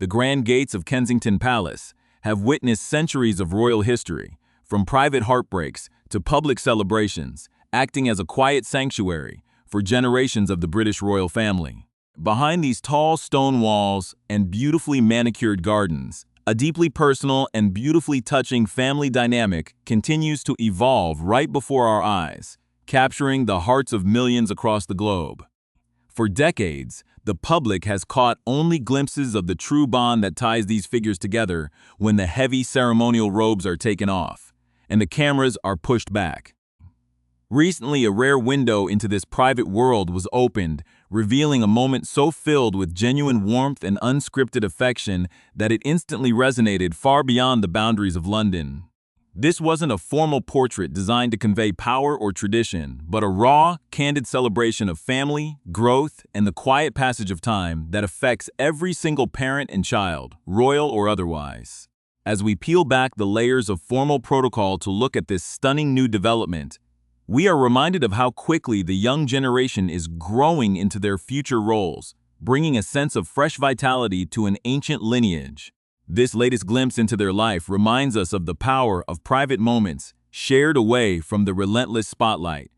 The grand gates of Kensington Palace have witnessed centuries of royal history, from private heartbreaks to public celebrations, acting as a quiet sanctuary for generations of the British royal family. Behind these tall stone walls and beautifully manicured gardens, a deeply personal and beautifully touching family dynamic continues to evolve right before our eyes, capturing the hearts of millions across the globe. For decades, the public has caught only glimpses of the true bond that ties these figures together when the heavy ceremonial robes are taken off and the cameras are pushed back. Recently, a rare window into this private world was opened, revealing a moment so filled with genuine warmth and unscripted affection that it instantly resonated far beyond the boundaries of London. This wasn't a formal portrait designed to convey power or tradition, but a raw, candid celebration of family, growth, and the quiet passage of time that affects every single parent and child, royal or otherwise. As we peel back the layers of formal protocol to look at this stunning new development, we are reminded of how quickly the young generation is growing into their future roles, bringing a sense of fresh vitality to an ancient lineage. This latest glimpse into their life reminds us of the power of private moments shared away from the relentless spotlight,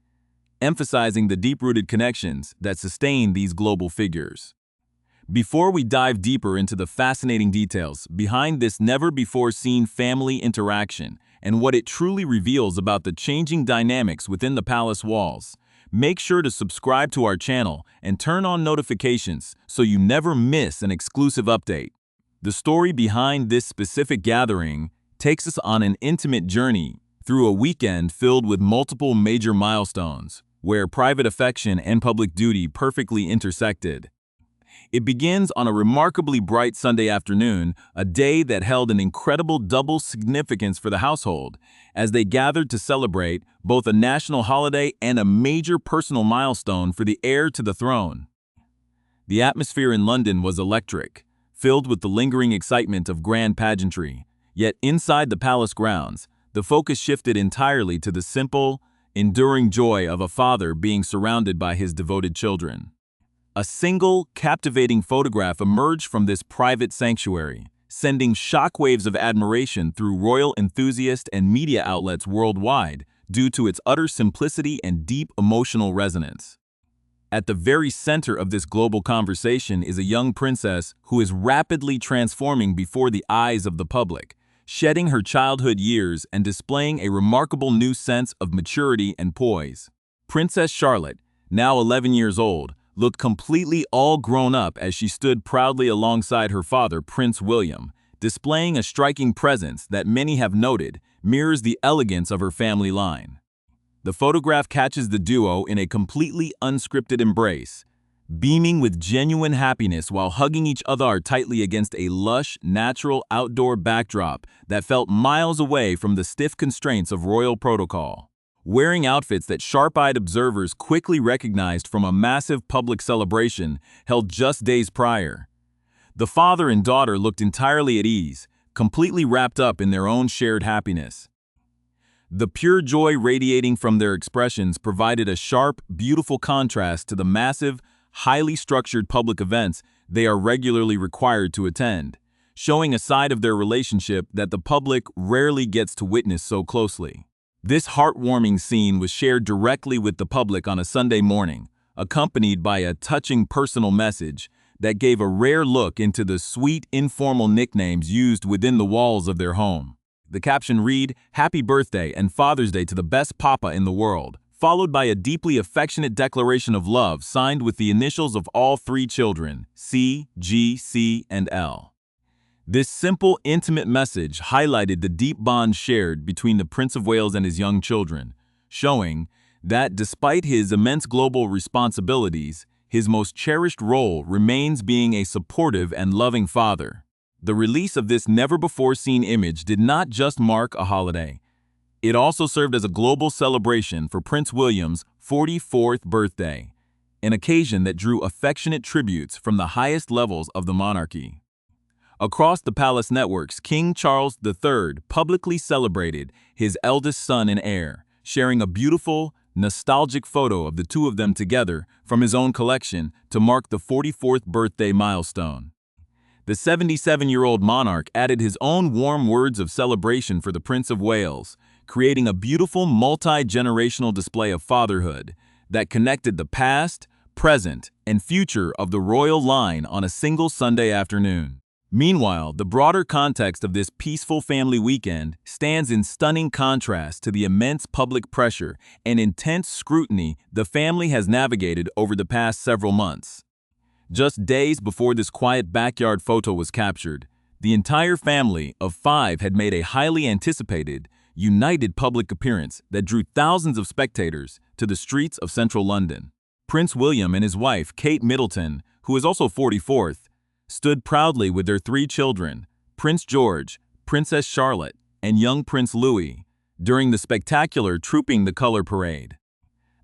emphasizing the deep-rooted connections that sustain these global figures. Before we dive deeper into the fascinating details behind this never-before-seen family interaction and what it truly reveals about the changing dynamics within the palace walls, make sure to subscribe to our channel and turn on notifications so you never miss an exclusive update. The story behind this specific gathering takes us on an intimate journey through a weekend filled with multiple major milestones, where private affection and public duty perfectly intersected. It begins on a remarkably bright Sunday afternoon, a day that held an incredible double significance for the household, as they gathered to celebrate both a national holiday and a major personal milestone for the heir to the throne. The atmosphere in London was electric, filled with the lingering excitement of grand pageantry. Yet inside the palace grounds, the focus shifted entirely to the simple, enduring joy of a father being surrounded by his devoted children. A single, captivating photograph emerged from this private sanctuary, sending shockwaves of admiration through royal enthusiasts and media outlets worldwide due to its utter simplicity and deep emotional resonance. At the very center of this global conversation is a young princess who is rapidly transforming before the eyes of the public, shedding her childhood years and displaying a remarkable new sense of maturity and poise. Princess Charlotte, now 11 years old, looked completely all grown up as she stood proudly alongside her father, Prince William, displaying a striking presence that many have noted mirrors the elegance of her family line. The photograph catches the duo in a completely unscripted embrace, beaming with genuine happiness while hugging each other tightly against a lush, natural outdoor backdrop that felt miles away from the stiff constraints of royal protocol. Wearing outfits that sharp-eyed observers quickly recognized from a massive public celebration held just days prior. The father and daughter looked entirely at ease, completely wrapped up in their own shared happiness. The pure joy radiating from their expressions provided a sharp, beautiful contrast to the massive, highly structured public events they are regularly required to attend, showing a side of their relationship that the public rarely gets to witness so closely. This heartwarming scene was shared directly with the public on a Sunday morning, accompanied by a touching personal message that gave a rare look into the sweet, informal nicknames used within the walls of their home. The caption read, "Happy birthday and Father's Day to the best papa in the world," followed by a deeply affectionate declaration of love signed with the initials of all three children, C, G, C, and L. This simple, intimate message highlighted the deep bond shared between the Prince of Wales and his young children, showing that despite his immense global responsibilities, his most cherished role remains being a supportive and loving father. The release of this never-before-seen image did not just mark a holiday. It also served as a global celebration for Prince William's 44th birthday, an occasion that drew affectionate tributes from the highest levels of the monarchy. Across the palace networks, King Charles III publicly celebrated his eldest son and heir, sharing a beautiful, nostalgic photo of the two of them together from his own collection to mark the 44th birthday milestone. The 77-year-old monarch added his own warm words of celebration for the Prince of Wales, creating a beautiful multi-generational display of fatherhood that connected the past, present, and future of the royal line on a single Sunday afternoon. Meanwhile, the broader context of this peaceful family weekend stands in stunning contrast to the immense public pressure and intense scrutiny the family has navigated over the past several months. Just days before this quiet backyard photo was captured, the entire family of 5 had made a highly anticipated, united public appearance that drew thousands of spectators to the streets of central London. Prince William and his wife, Kate Middleton, who is also 44th, stood proudly with their 3 children, Prince George, Princess Charlotte, and young Prince Louis, during the spectacular Trooping the Color parade.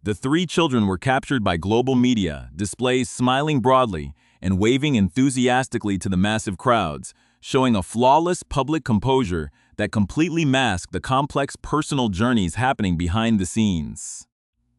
The 3 children were captured by global media, displays smiling broadly and waving enthusiastically to the massive crowds, showing a flawless public composure that completely masked the complex personal journeys happening behind the scenes.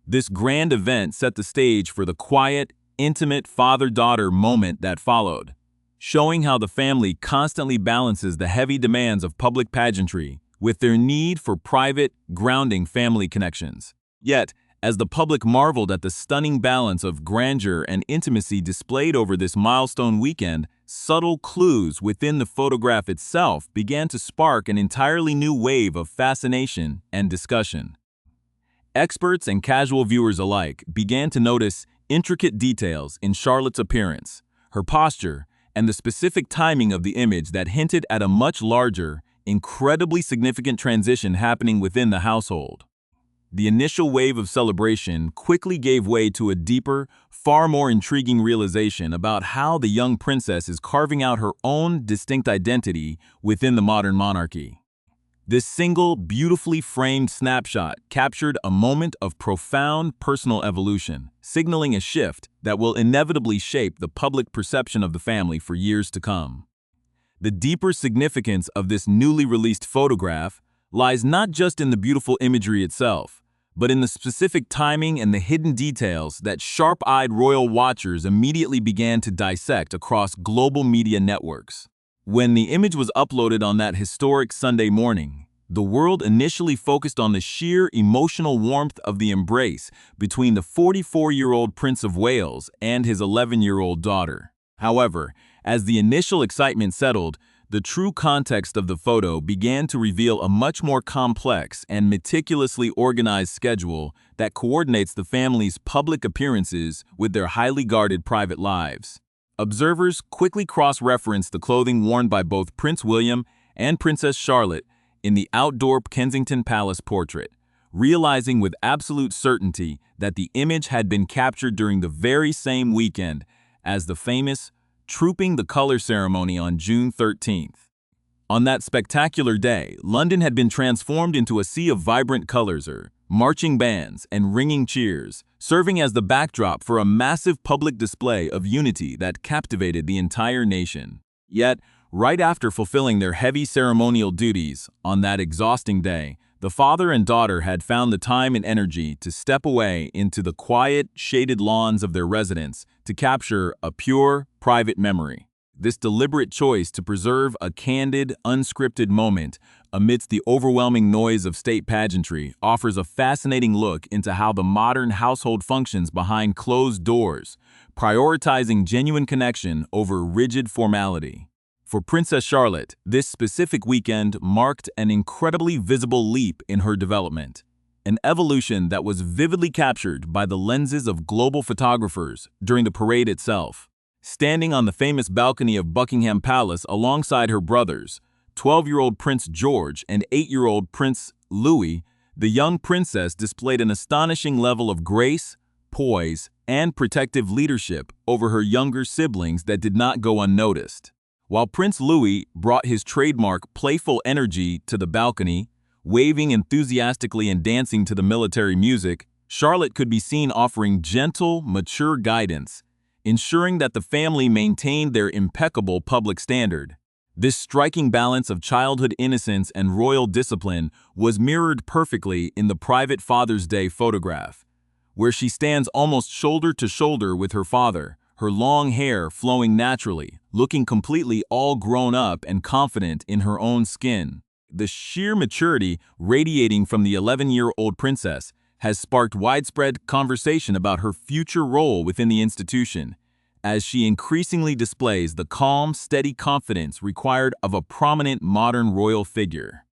This grand event set the stage for the quiet, intimate father-daughter moment that followed, showing how the family constantly balances the heavy demands of public pageantry with their need for private, grounding family connections. Yet, as the public marveled at the stunning balance of grandeur and intimacy displayed over this milestone weekend, subtle clues within the photograph itself began to spark an entirely new wave of fascination and discussion. Experts and casual viewers alike began to notice intricate details in Charlotte's appearance, her posture, and the specific timing of the image that hinted at a much larger, incredibly significant transition happening within the household. The initial wave of celebration quickly gave way to a deeper, far more intriguing realization about how the young princess is carving out her own distinct identity within the modern monarchy. This single, beautifully framed snapshot captured a moment of profound personal evolution, signaling a shift that will inevitably shape the public perception of the family for years to come. The deeper significance of this newly released photograph lies not just in the beautiful imagery itself, but in the specific timing and the hidden details that sharp-eyed royal watchers immediately began to dissect across global media networks. When the image was uploaded on that historic Sunday morning, the world initially focused on the sheer emotional warmth of the embrace between the 44-year-old Prince of Wales and his 11-year-old daughter. However, as the initial excitement settled, the true context of the photo began to reveal a much more complex and meticulously organized schedule that coordinates the family's public appearances with their highly guarded private lives. Observers quickly cross-referenced the clothing worn by both Prince William and Princess Charlotte in the outdoor Kensington Palace portrait, realizing with absolute certainty that the image had been captured during the very same weekend as the famous Trooping the Color ceremony on June 13th. On that spectacular day, London had been transformed into a sea of vibrant colors, marching bands, and ringing cheers, serving as the backdrop for a massive public display of unity that captivated the entire nation. Yet, right after fulfilling their heavy ceremonial duties on that exhausting day, the father and daughter had found the time and energy to step away into the quiet, shaded lawns of their residence to capture a pure, private memory. This deliberate choice to preserve a candid, unscripted moment amidst the overwhelming noise of state pageantry offers a fascinating look into how the modern household functions behind closed doors, prioritizing genuine connection over rigid formality. For Princess Charlotte, this specific weekend marked an incredibly visible leap in her development, an evolution that was vividly captured by the lenses of global photographers during the parade itself. Standing on the famous balcony of Buckingham Palace alongside her brothers, 12-year-old Prince George and 8-year-old Prince Louis, the young princess displayed an astonishing level of grace, poise, and protective leadership over her younger siblings that did not go unnoticed. While Prince Louis brought his trademark playful energy to the balcony, waving enthusiastically and dancing to the military music, Charlotte could be seen offering gentle, mature guidance, ensuring that the family maintained their impeccable public standard. This striking balance of childhood innocence and royal discipline was mirrored perfectly in the private Father's Day photograph, where she stands almost shoulder to shoulder with her father, her long hair flowing naturally, looking completely all grown up and confident in her own skin. The sheer maturity radiating from the 11-year-old princess has sparked widespread conversation about her future role within the institution, as she increasingly displays the calm, steady confidence required of a prominent modern royal figure.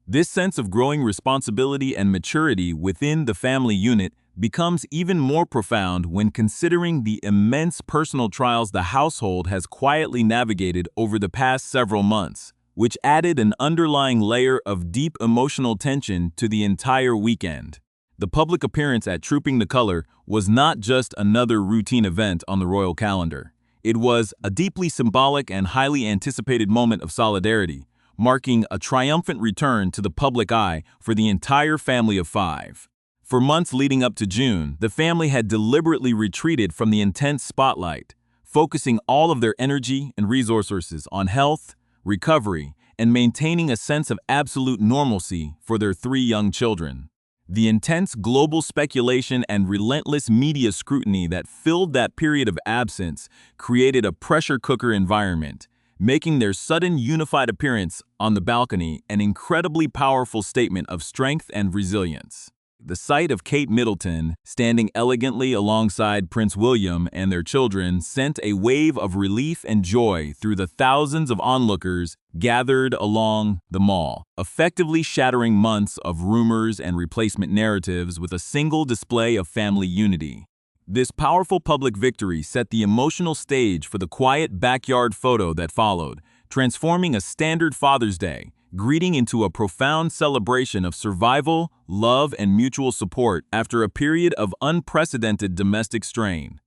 This sense of growing responsibility and maturity within the family unit becomes even more profound when considering the immense personal trials the household has quietly navigated over the past several months, which added an underlying layer of deep emotional tension to the entire weekend. The public appearance at Trooping the Color was not just another routine event on the royal calendar. It was a deeply symbolic and highly anticipated moment of solidarity, marking a triumphant return to the public eye for the entire family of five. For months leading up to June, the family had deliberately retreated from the intense spotlight, focusing all of their energy and resources on health, recovery, and maintaining a sense of absolute normalcy for their three young children. The intense global speculation and relentless media scrutiny that filled that period of absence created a pressure cooker environment, making their sudden unified appearance on the balcony an incredibly powerful statement of strength and resilience. The sight of Kate Middleton standing elegantly alongside Prince William and their children sent a wave of relief and joy through the thousands of onlookers gathered along the mall, effectively shattering months of rumors and replacement narratives with a single display of family unity. This powerful public victory set the emotional stage for the quiet backyard photo that followed, transforming a standard Father's Day greeting into a profound celebration of survival, love, and mutual support after a period of unprecedented domestic strain.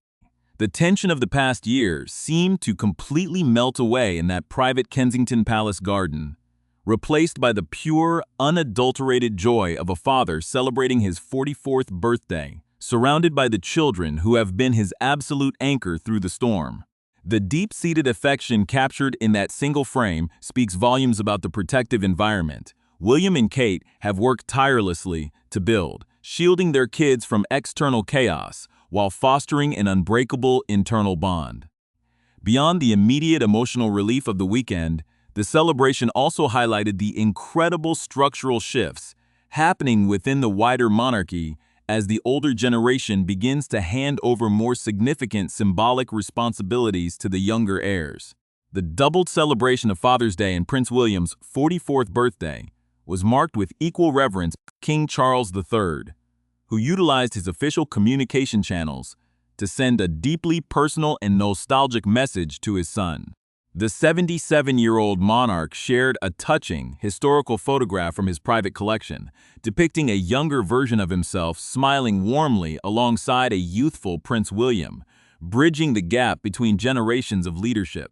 The tension of the past year seemed to completely melt away in that private Kensington Palace garden, replaced by the pure, unadulterated joy of a father celebrating his 44th birthday, surrounded by the children who have been his absolute anchor through the storm. The deep-seated affection captured in that single frame speaks volumes about the protective environment William and Kate have worked tirelessly to build, shielding their kids from external chaos while fostering an unbreakable internal bond. Beyond the immediate emotional relief of the weekend, the celebration also highlighted the incredible structural shifts happening within the wider monarchy as the older generation begins to hand over more significant symbolic responsibilities to the younger heirs. The doubled celebration of Father's Day and Prince William's 44th birthday was marked with equal reverence by King Charles III, who utilized his official communication channels to send a deeply personal and nostalgic message to his son. The 77-year-old monarch shared a touching, historical photograph from his private collection, depicting a younger version of himself smiling warmly alongside a youthful Prince William, bridging the gap between generations of leadership.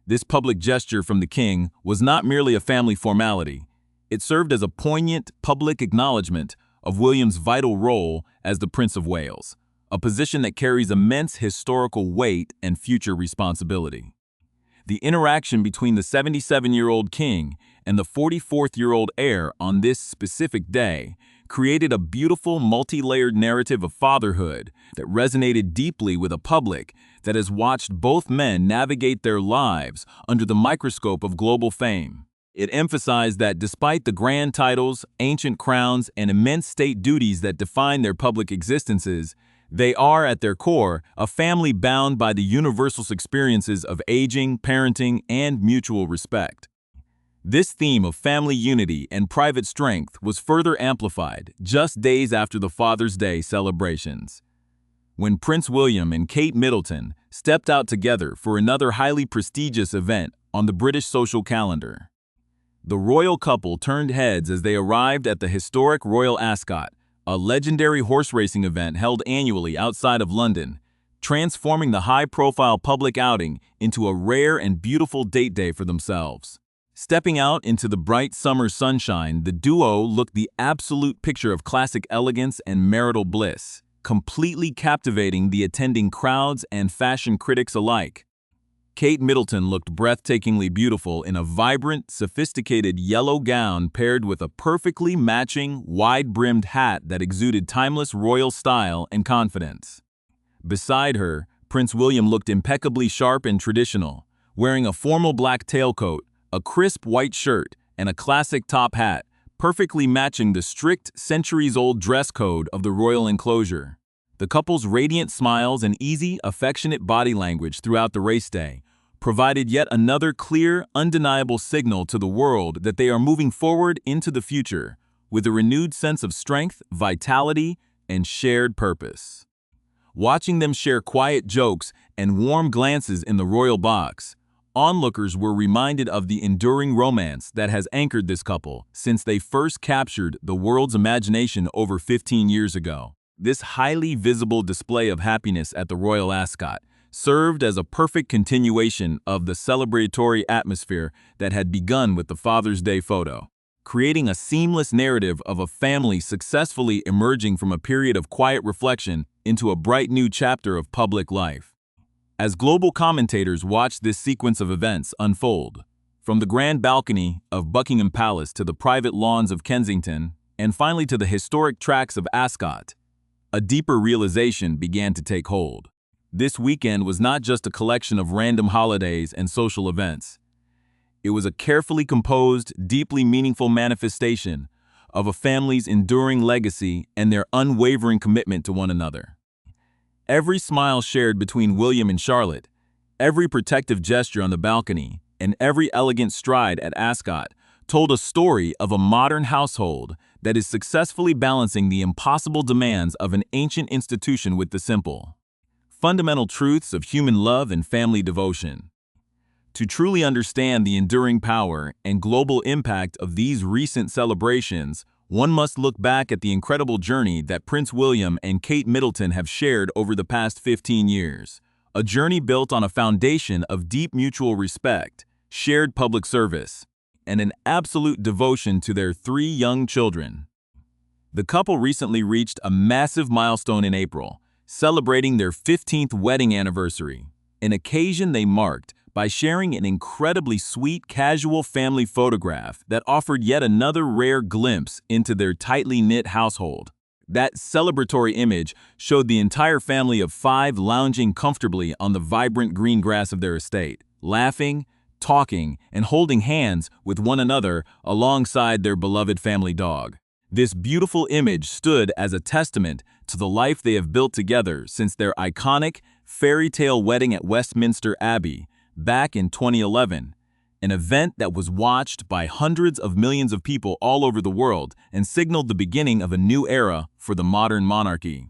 This public gesture from the king was not merely a family formality. It served as a poignant public acknowledgement of William's vital role as the Prince of Wales, a position that carries immense historical weight and future responsibility. The interaction between the 77-year-old king and the 44th-year-old heir on this specific day created a beautiful multi-layered narrative of fatherhood that resonated deeply with a public that has watched both men navigate their lives under the microscope of global fame. It emphasized that despite the grand titles, ancient crowns, and immense state duties that define their public existences, they are, at their core, a family bound by the universal experiences of aging, parenting, and mutual respect. This theme of family unity and private strength was further amplified just days after the Father's Day celebrations, when Prince William and Kate Middleton stepped out together for another highly prestigious event on the British social calendar. The royal couple turned heads as they arrived at the historic Royal Ascot, a legendary horse racing event held annually outside of London, transforming the high-profile public outing into a rare and beautiful date day for themselves. Stepping out into the bright summer sunshine, the duo looked the absolute picture of classic elegance and marital bliss, completely captivating the attending crowds and fashion critics alike. Kate Middleton looked breathtakingly beautiful in a vibrant, sophisticated yellow gown paired with a perfectly matching, wide-brimmed hat that exuded timeless royal style and confidence. Beside her, Prince William looked impeccably sharp and traditional, wearing a formal black tailcoat, a crisp white shirt, and a classic top hat, perfectly matching the strict, centuries-old dress code of the royal enclosure. The couple's radiant smiles and easy, affectionate body language throughout the race day provided yet another clear, undeniable signal to the world that they are moving forward into the future with a renewed sense of strength, vitality, and shared purpose. Watching them share quiet jokes and warm glances in the royal box, onlookers were reminded of the enduring romance that has anchored this couple since they first captured the world's imagination over 15 years ago. This highly visible display of happiness at the royal ascot served as a perfect continuation of the celebratory atmosphere that had begun with the Father's Day photo, creating a seamless narrative of a family successfully emerging from a period of quiet reflection into a bright new chapter of public life. As global commentators watched this sequence of events unfold, from the grand balcony of Buckingham Palace to the private lawns of Kensington, and finally to the historic tracks of Ascot, a deeper realization began to take hold. This weekend was not just a collection of random holidays and social events. It was a carefully composed, deeply meaningful manifestation of a family's enduring legacy and their unwavering commitment to one another. Every smile shared between William and Charlotte, every protective gesture on the balcony, and every elegant stride at Ascot told a story of a modern household that is successfully balancing the impossible demands of an ancient institution with the simple, fundamental truths of human love and family devotion. To truly understand the enduring power and global impact of these recent celebrations, one must look back at the incredible journey that Prince William and Kate Middleton have shared over the past 15 years, a journey built on a foundation of deep mutual respect, shared public service, and an absolute devotion to their 3 young children. The couple recently reached a massive milestone in April, celebrating their 15th wedding anniversary, an occasion they marked by sharing an incredibly sweet, casual family photograph that offered yet another rare glimpse into their tightly knit household. That celebratory image showed the entire family of 5 lounging comfortably on the vibrant green grass of their estate, laughing, talking, and holding hands with one another alongside their beloved family dog. This beautiful image stood as a testament to the life they have built together since their iconic fairy tale wedding at Westminster Abbey back in 2011, an event that was watched by hundreds of millions of people all over the world and signaled the beginning of a new era for the modern monarchy.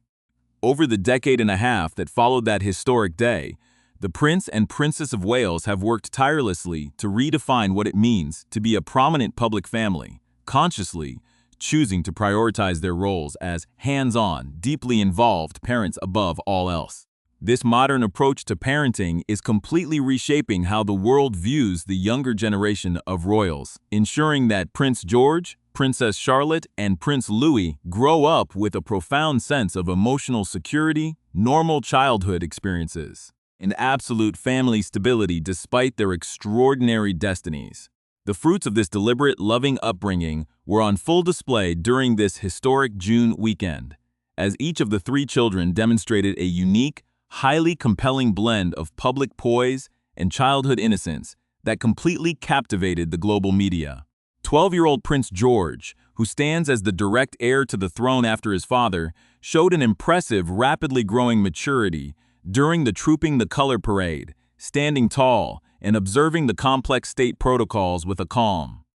Over the decade and a half that followed that historic day, the Prince and Princess of Wales have worked tirelessly to redefine what it means to be a prominent public family, consciously choosing to prioritize their roles as hands-on, deeply involved parents above all else. This modern approach to parenting is completely reshaping how the world views the younger generation of royals, ensuring that Prince George, Princess Charlotte, and Prince Louis grow up with a profound sense of emotional security, normal childhood experiences, and absolute family stability despite their extraordinary destinies. The fruits of this deliberate, loving upbringing were on full display during this historic June weekend, as each of the 3 children demonstrated a unique, highly compelling blend of public poise and childhood innocence that completely captivated the global media. 12-year-old Prince George, who stands as the direct heir to the throne after his father, showed an impressive, rapidly growing maturity during the Trooping the Color parade, standing tall and observing the complex state protocols with a calm,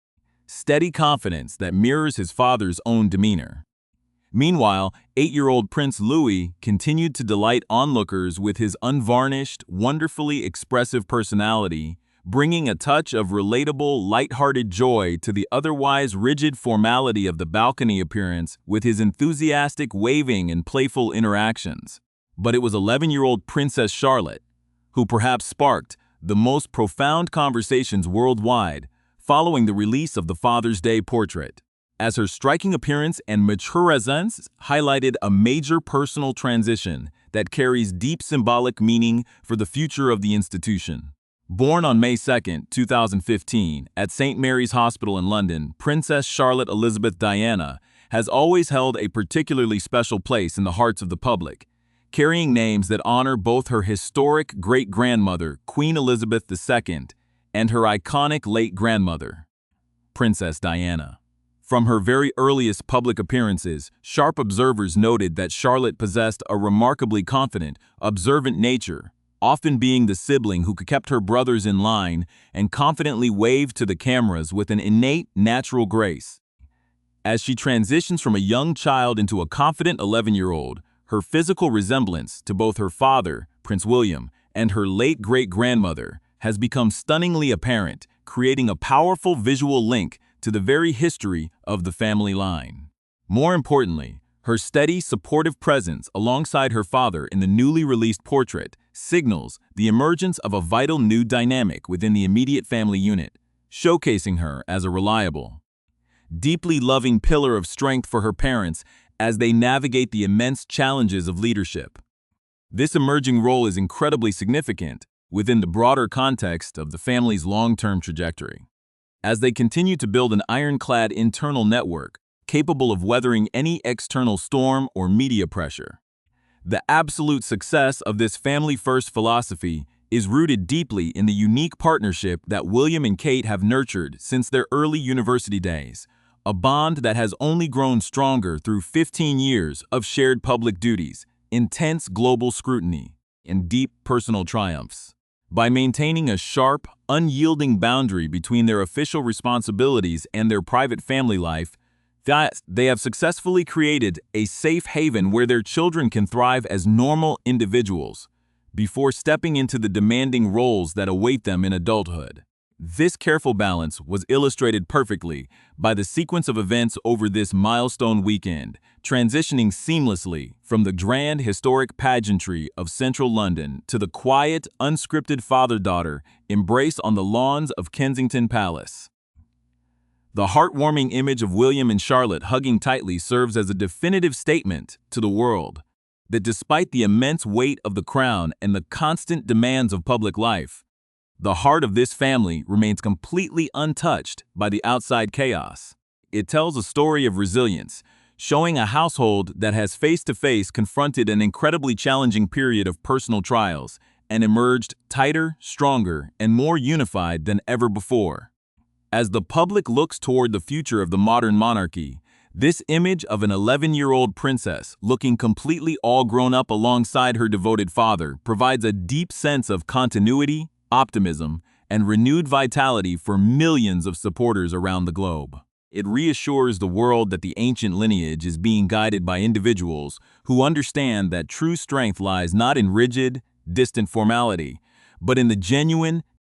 steady confidence that mirrors his father's own demeanor. Meanwhile, 8-year-old Prince Louis continued to delight onlookers with his unvarnished, wonderfully expressive personality, bringing a touch of relatable, lighthearted joy to the otherwise rigid formality of the balcony appearance with his enthusiastic waving and playful interactions. But it was 11-year-old Princess Charlotte, who perhaps sparked the most profound conversations worldwide following the release of the Father's Day portrait, as her striking appearance and mature presence highlighted a major personal transition that carries deep symbolic meaning for the future of the institution. Born on May 2, 2015, at St. Mary's Hospital in London, Princess Charlotte Elizabeth Diana has always held a particularly special place in the hearts of the public, carrying names that honor both her historic great-grandmother, Queen Elizabeth II, and her iconic late-grandmother, Princess Diana. From her very earliest public appearances, sharp observers noted that Charlotte possessed a remarkably confident, observant nature, often being the sibling who kept her brothers in line and confidently waved to the cameras with an innate, natural grace. As she transitions from a young child into a confident 11-year-old, her physical resemblance to both her father, Prince William, and her late great-grandmother has become stunningly apparent, creating a powerful visual link to the very history of the family line. More importantly, her steady, supportive presence alongside her father in the newly released portrait signals the emergence of a vital new dynamic within the immediate family unit, showcasing her as a reliable, deeply loving pillar of strength for her parents as they navigate the immense challenges of leadership. This emerging role is incredibly significant within the broader context of the family's long-term trajectory, as they continue to build an ironclad internal network capable of weathering any external storm or media pressure. The absolute success of this family-first philosophy is rooted deeply in the unique partnership that William and Kate have nurtured since their early university days, a bond that has only grown stronger through 15 years of shared public duties, intense global scrutiny, and deep personal triumphs. By maintaining a sharp, unyielding boundary between their official responsibilities and their private family life, they have successfully created a safe haven where their children can thrive as normal individuals before stepping into the demanding roles that await them in adulthood. This careful balance was illustrated perfectly by the sequence of events over this milestone weekend, transitioning seamlessly from the grand historic pageantry of central London to the quiet, unscripted father-daughter embrace on the lawns of Kensington Palace. The heartwarming image of William and Charlotte hugging tightly serves as a definitive statement to the world that despite the immense weight of the crown and the constant demands of public life, the heart of this family remains completely untouched by the outside chaos. It tells a story of resilience, showing a household that has face-to-face confronted an incredibly challenging period of personal trials and emerged tighter, stronger, and more unified than ever before. As the public looks toward the future of the modern monarchy, this image of an 11-year-old princess looking completely all grown up alongside her devoted father provides a deep sense of continuity, optimism, and renewed vitality for millions of supporters around the globe. It reassures the world that the ancient lineage is being guided by individuals who understand that true strength lies not in rigid, distant formality, but in the genuine,